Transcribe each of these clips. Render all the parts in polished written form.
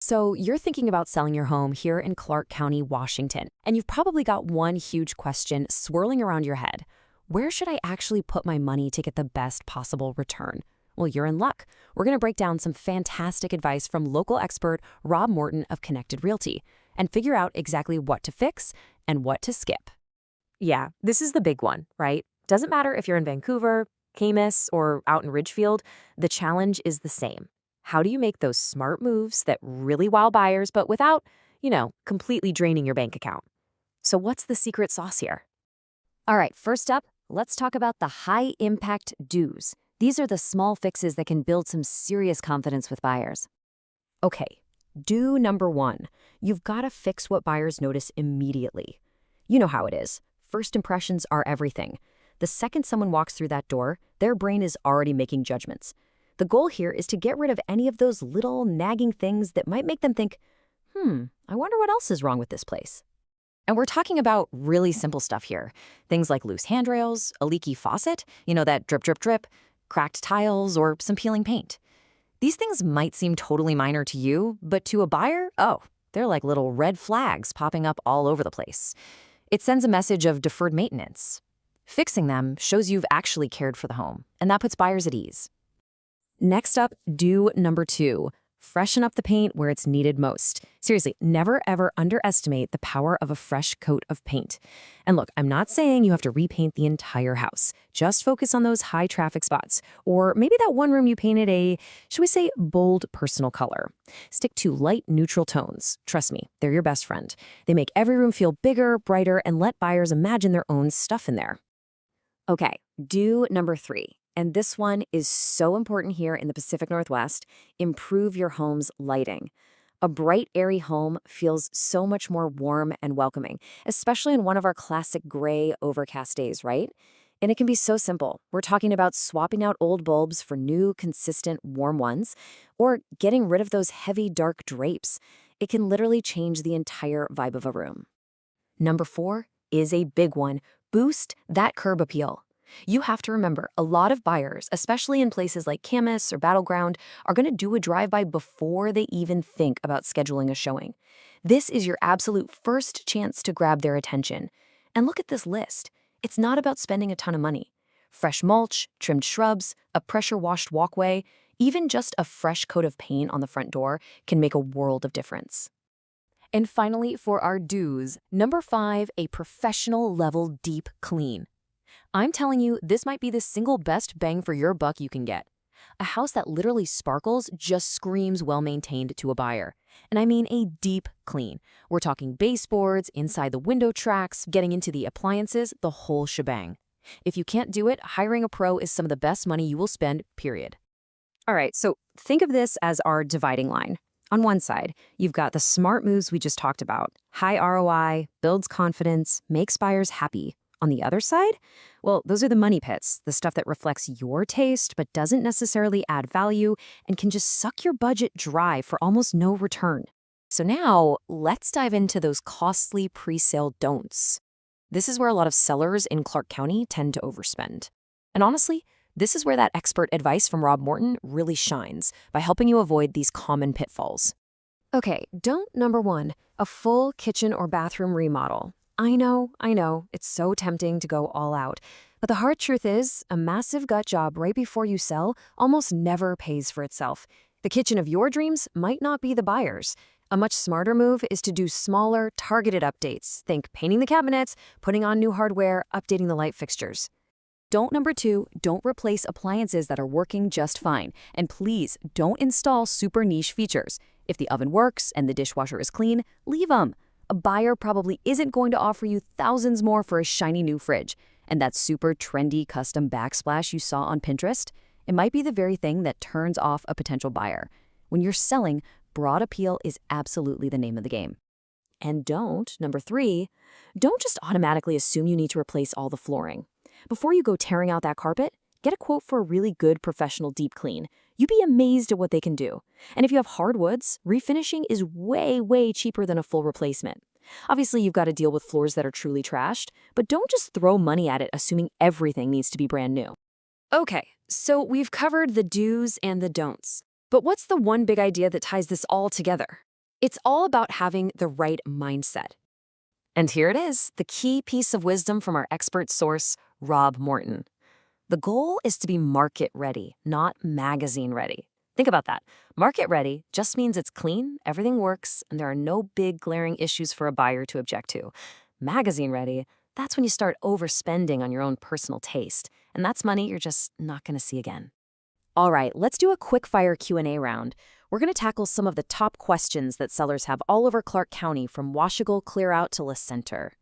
So you're thinking about selling your home here in Clark County, Washington, and you've probably got one huge question swirling around your head. Where should I actually put my money to get the best possible return? Well, you're in luck. We're going to break down some fantastic advice from local expert Rob Mourton of Kinected Realty and figure out exactly what to fix and what to skip. Yeah, this is the big one, right? Doesn't matter if you're in Vancouver, Camas, or out in Ridgefield, the challenge is the same. How do you make those smart moves that really wow buyers, but without, completely draining your bank account? So what's the secret sauce here? All right, first up, let's talk about the high-impact do's. These are the small fixes that can build some serious confidence with buyers. Okay, do number one, you've got to fix what buyers notice immediately. You know how it is. First impressions are everything. The second someone walks through that door, their brain is already making judgments. The goal here is to get rid of any of those little nagging things that might make them think, I wonder what else is wrong with this place. And we're talking about really simple stuff here. Things like loose handrails, a leaky faucet, that drip, drip, drip, cracked tiles, or some peeling paint. These things might seem totally minor to you, but to a buyer, they're like little red flags popping up all over the place. It sends a message of deferred maintenance. Fixing them shows you've actually cared for the home, and that puts buyers at ease. Next up, do number two, freshen up the paint where it's needed most. Seriously, never ever underestimate the power of a fresh coat of paint. And look, I'm not saying you have to repaint the entire house. Just focus on those high traffic spots, or maybe that one room you painted a, should we say, bold personal color. Stick to light neutral tones. Trust me, they're your best friend. They make every room feel bigger, brighter, and let buyers imagine their own stuff in there. Okay, do number three. And this one is so important here in the Pacific Northwest, improve your home's lighting. A bright, airy home feels so much more warm and welcoming, especially in one of our classic gray, overcast days, right? And it can be so simple. We're talking about swapping out old bulbs for new, consistent, warm ones, or getting rid of those heavy, dark drapes. It can literally change the entire vibe of a room. Number four is a big one. Boost that curb appeal. You have to remember, a lot of buyers, especially in places like Camas or Battleground, are going to do a drive-by before they even think about scheduling a showing. This is your absolute first chance to grab their attention. And look at this list. It's not about spending a ton of money. Fresh mulch, trimmed shrubs, a pressure-washed walkway, even just a fresh coat of paint on the front door can make a world of difference. And finally, for our do's, number five, a professional-level deep clean. I'm telling you, this might be the single best bang for your buck you can get. A house that literally sparkles just screams well-maintained to a buyer. And I mean a deep clean. We're talking baseboards, inside the window tracks, getting into the appliances, the whole shebang. If you can't do it, hiring a pro is some of the best money you will spend, period. All right, so think of this as our dividing line. On one side, you've got the smart moves we just talked about. High ROI, builds confidence, makes buyers happy. On the other side, well, those are the money pits, the stuff that reflects your taste but doesn't necessarily add value and can just suck your budget dry for almost no return. So now, let's dive into those costly pre-sale don'ts. This is where a lot of sellers in Clark County tend to overspend. And honestly, this is where that expert advice from Rob Mourton really shines by helping you avoid these common pitfalls. Okay, don't number one, a full kitchen or bathroom remodel. I know, it's so tempting to go all out. But the hard truth is, a massive gut job right before you sell almost never pays for itself. The kitchen of your dreams might not be the buyer's. A much smarter move is to do smaller, targeted updates. Think painting the cabinets, putting on new hardware, updating the light fixtures. Don't number two, don't replace appliances that are working just fine. And please, don't install super niche features. If the oven works and the dishwasher is clean, leave them. A buyer probably isn't going to offer you thousands more for a shiny new fridge. And that super trendy custom backsplash you saw on Pinterest, it might be the very thing that turns off a potential buyer. When you're selling, broad appeal is absolutely the name of the game. And number three, don't just automatically assume you need to replace all the flooring. Before you go tearing out that carpet, get a quote for a really good professional deep clean. You'd be amazed at what they can do. And if you have hardwoods, refinishing is way, way cheaper than a full replacement. Obviously, you've got to deal with floors that are truly trashed, but don't just throw money at it assuming everything needs to be brand new. Okay, so we've covered the do's and the don'ts. But what's the one big idea that ties this all together? It's all about having the right mindset. And here it is, the key piece of wisdom from our expert source, Rob Mourton. The goal is to be market ready, not magazine ready. Think about that. Market ready just means it's clean, everything works, and there are no big glaring issues for a buyer to object to. Magazine ready, that's when you start overspending on your own personal taste, and that's money you're just not going to see again. All right, let's do a quick fire Q&A round. We're going to tackle some of the top questions that sellers have all over Clark County, from Washougal clear out to La Center.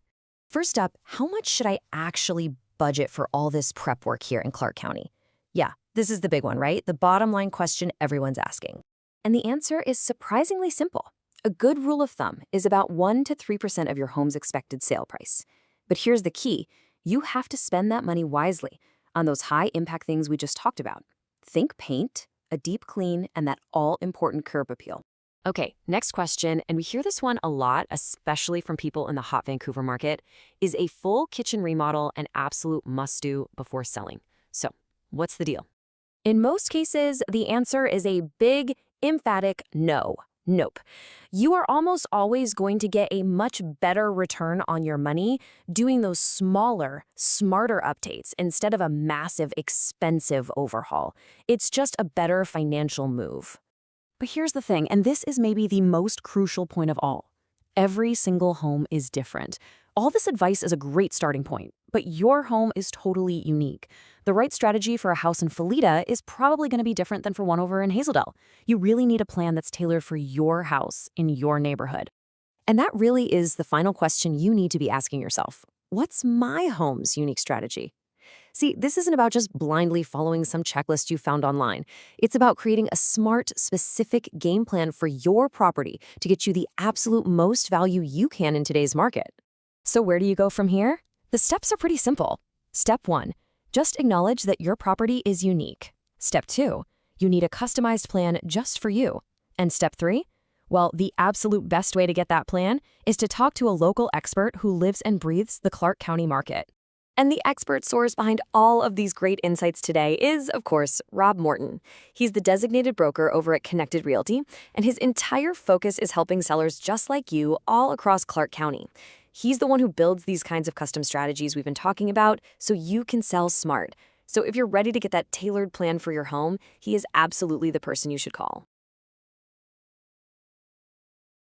First up, how much should I actually budget for all this prep work here in Clark County? Yeah, this is the big one, right? The bottom line question everyone's asking. And the answer is surprisingly simple. A good rule of thumb is about 1 to 3% of your home's expected sale price. But here's the key. You have to spend that money wisely on those high-impact things we just talked about. Think paint, a deep clean, and that all-important curb appeal. Okay, next question, and we hear this one a lot, especially from people in the hot Vancouver market. Is a full kitchen remodel an absolute must-do before selling? So, what's the deal? In most cases, the answer is a big, emphatic no. Nope. You are almost always going to get a much better return on your money doing those smaller, smarter updates instead of a massive, expensive overhaul. It's just a better financial move. But here's the thing, and this is maybe the most crucial point of all. Every single home is different. All this advice is a great starting point, but your home is totally unique. The right strategy for a house in Felita is probably going to be different than for one over in Hazeldale. You really need a plan that's tailored for your house in your neighborhood. And that really is the final question you need to be asking yourself. What's my home's unique strategy? See, this isn't about just blindly following some checklist you found online. It's about creating a smart, specific game plan for your property to get you the absolute most value you can in today's market. So where do you go from here? The steps are pretty simple. Step 1, just acknowledge that your property is unique. Step 2, you need a customized plan just for you. And step 3, well, the absolute best way to get that plan is to talk to a local expert who lives and breathes the Clark County market. And the expert source behind all of these great insights today is, of course, Rob Mourton. He's the designated broker over at Kinected Realty, and his entire focus is helping sellers just like you all across Clark County. He's the one who builds these kinds of custom strategies we've been talking about so you can sell smart. So if you're ready to get that tailored plan for your home, he is absolutely the person you should call.